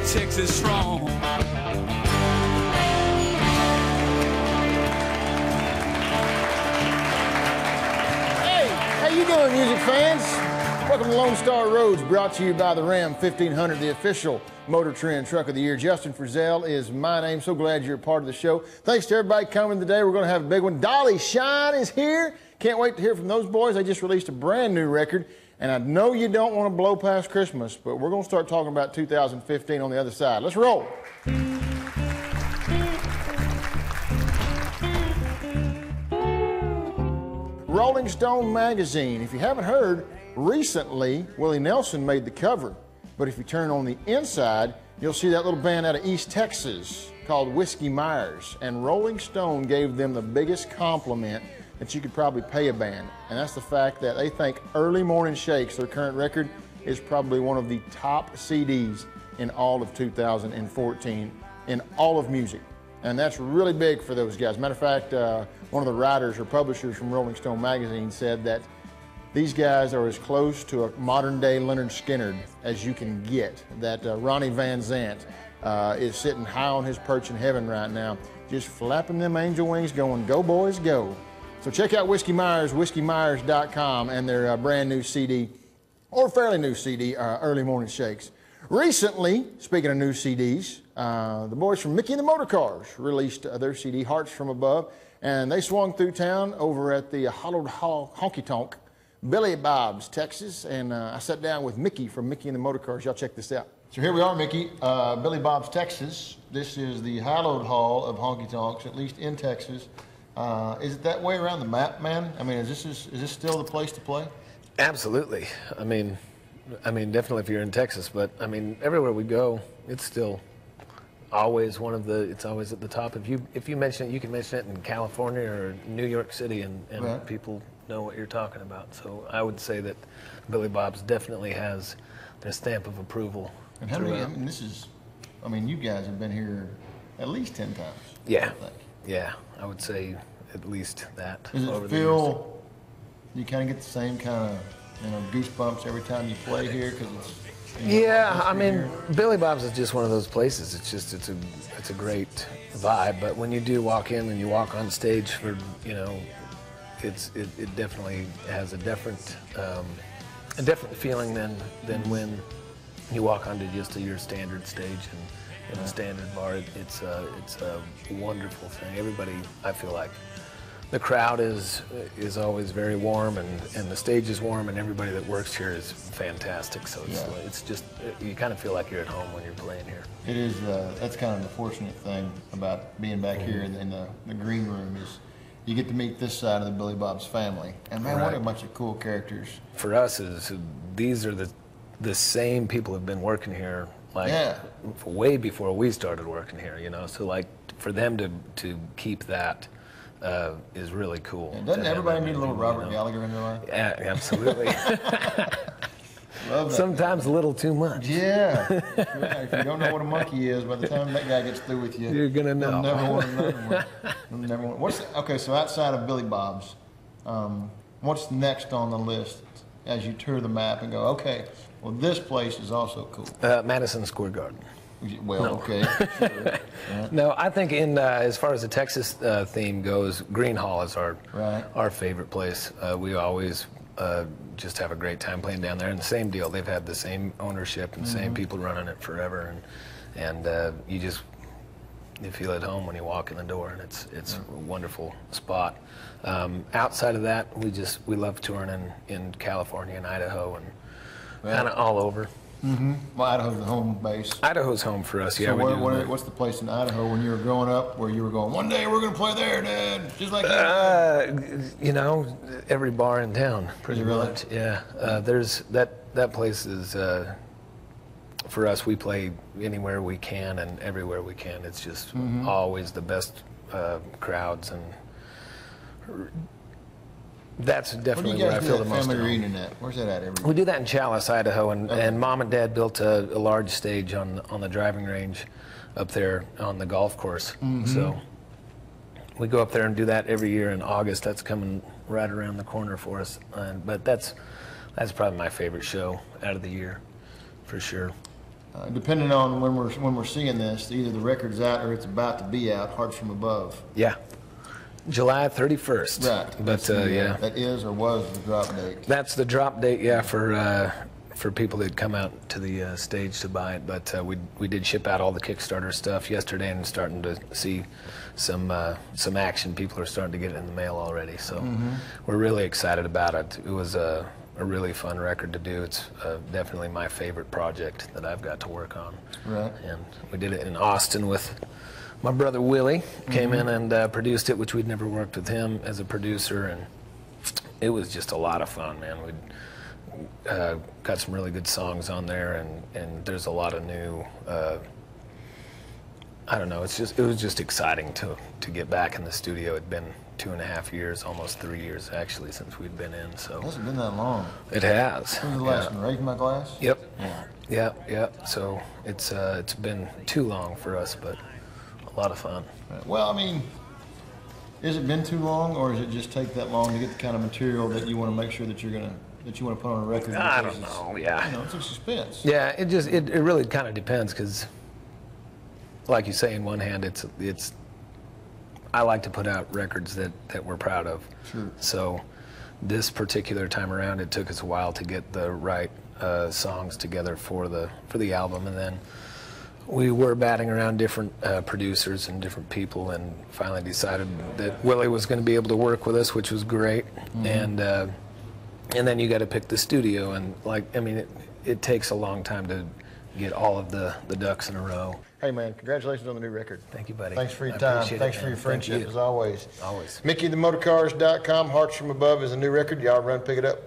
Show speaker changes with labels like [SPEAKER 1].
[SPEAKER 1] Texas strong.
[SPEAKER 2] Hey, how you doing, music fans? Welcome to Lone Star Roads, brought to you by the Ram 1500, the official Motor Trend Truck of the Year. Justin Frizzell is my name. So glad you're a part of the show. Thanks to everybody coming today. We're going to have a big one. Dolly Shine is here. Can't wait to hear from those boys. They just released a brand new record. And I know you don't want to blow past Christmas, but we're going to start talking about 2015 on the other side. Let's roll. Rolling Stone magazine. If you haven't heard, recently Willie Nelson made the cover. But if you turn on the inside, you'll see that little band out of East Texas called Whiskey Myers. And Rolling Stone gave them the biggest compliment that you could probably pay a band. And that's the fact that they think Early Morning Shakes, their current record, is probably one of the top CDs in all of 2014 in all of music. And that's really big for those guys. Matter of fact, one of the writers or publishers from Rolling Stone magazine said that these guys are as close to a modern day Leonard Skinner as you can get. That Ronnie Van Zant is sitting high on his perch in heaven right now, just flapping them angel wings going, go boys, go. So check out Whiskey Myers, whiskey-myers.com, and their brand new CD, or fairly new CD, Early Morning Shakes. Recently, speaking of new CDs, the boys from Mickey and the Motorcars released their CD, Hearts from Above, and they swung through town over at the Hollowed Honky Tonk, Billy Bob's, Texas, and I sat down with Mickey from Mickey and the Motorcars. Y'all check this out. So here we are, Mickey, Billy Bob's, Texas. This is the hallowed hall of honky tonks, at least in Texas. Is it that way around the map, man? I mean, is this still the place to play?
[SPEAKER 3] Absolutely. I mean, definitely if you're in Texas, but I mean, everywhere we go, it's still always it's always at the top. If you mention it, you can mention it in California or New York City, and right. People know what you're talking about. So I would say that Billy Bob's definitely has their stamp of approval.
[SPEAKER 2] And how many? I mean, you guys have been here at least 10 times.
[SPEAKER 3] Yeah. I think. Yeah, I would say at least that.
[SPEAKER 2] Does it feel you kind of get the same kind of goosebumps every time you play here because it's?
[SPEAKER 3] Yeah, I mean, here? Billy Bob's is just one of those places. It's a great vibe. But when you do walk in and you walk on stage for it definitely has a different feeling than when you walk onto just your standard stage and. In a standard bar, it's a wonderful thing. Everybody, I feel like, the crowd is always very warm, and the stage is warm, and everybody that works here is fantastic. So it's just you kind of feel like you're at home when you're playing here.
[SPEAKER 2] It is. That's kind of the fortunate thing about being back here in the green room is you get to meet this side of the Billy Bob's family, and man, what a bunch of cool characters.
[SPEAKER 3] For us, these are the same people who've been working here. Way before we started working here, so like for them to keep that is really cool.
[SPEAKER 2] And doesn't everybody need a little Robert Gallagher in their life?
[SPEAKER 3] Yeah, absolutely.
[SPEAKER 2] Love that.
[SPEAKER 3] Sometimes a little too much.
[SPEAKER 2] Yeah. If you don't know what a monkey is, by the time that guy gets through with you,
[SPEAKER 3] you're gonna know.
[SPEAKER 2] You'll never want another one. Okay, so outside of Billy Bob's, what's next on the list as you tour the map and go, okay, well, this place is also cool.
[SPEAKER 3] Madison Square Garden.
[SPEAKER 2] Well, no. Okay. Sure. Yeah.
[SPEAKER 3] No, I think as far as the Texas theme goes, Green Hall is our favorite place. We always just have a great time playing down there. And the same deal, they've had the same ownership and the same people running it forever. And you feel at home when you walk in the door, and it's a wonderful spot. Outside of that, we love touring in California and Idaho and kind of all over.
[SPEAKER 2] Well, Idaho's the home base.
[SPEAKER 3] Idaho's home for us, yeah.
[SPEAKER 2] So what's the place in Idaho when you were growing up where you were going, one day we're going to play there, Dad, just like that?
[SPEAKER 3] Every bar in town, pretty much. Yeah, there's that place is, for us, we play anywhere we can and everywhere we can. It's just always the best crowds, and that's definitely where I feel the most at home.
[SPEAKER 2] Reunion at? Where's that at?
[SPEAKER 3] We do that in Chalice, Idaho, and Mom and Dad built a large stage on the driving range up there on the golf course. So we go up there and do that every year in August. That's coming right around the corner for us. But that's probably my favorite show out of the year, for sure.
[SPEAKER 2] depending on when we're seeing this, either the record's out or it's about to be out. Hearts from Above.
[SPEAKER 3] Yeah. July 31st.
[SPEAKER 2] Right.
[SPEAKER 3] But yeah.
[SPEAKER 2] That is or was the drop date.
[SPEAKER 3] That's the drop date, yeah, for people that come out to the stage to buy it. But we did ship out all the Kickstarter stuff yesterday, and starting to see some action. People are starting to get it in the mail already. So we're really excited about it. It was a really fun record to do. It's definitely my favorite project that I've got to work on.
[SPEAKER 2] Right.
[SPEAKER 3] And we did it in Austin with my brother Willie. Came in and produced it, which we'd never worked with him as a producer, and it was just a lot of fun, man. We'd got some really good songs on there, and there's a lot of new. I don't know. It was just exciting to get back in the studio. It'd been 2.5 years, almost 3 years actually, since we'd been in. So
[SPEAKER 2] it hasn't been that long.
[SPEAKER 3] It has.
[SPEAKER 2] When was the last one? Raise My Glass?
[SPEAKER 3] Yep. Yeah. So it's been too long for us, but a lot of fun.
[SPEAKER 2] Well, I mean, has it been too long, or does it just take that long to get the kind of material that you want to make sure that you want to put on a record?
[SPEAKER 3] I don't know. Yeah.
[SPEAKER 2] You know, it's a suspense.
[SPEAKER 3] Yeah. It really kind of depends, because, like you say, in one hand, it's. I like to put out records that we're proud of.
[SPEAKER 2] Sure.
[SPEAKER 3] So this particular time around, it took us a while to get the right songs together for the album, and then we were batting around different producers and different people, and finally decided that Willie was going to be able to work with us, which was great. And then you got to pick the studio, and it takes a long time to get all of the ducks in a row.
[SPEAKER 2] Hey, man, congratulations on the new record.
[SPEAKER 3] Thank you, buddy.
[SPEAKER 2] Thanks for your time. Thanks for your friendship, as always.
[SPEAKER 3] Always.
[SPEAKER 2] MickeyTheMotorcars.com, Hearts from Above is a new record. Y'all run pick it up.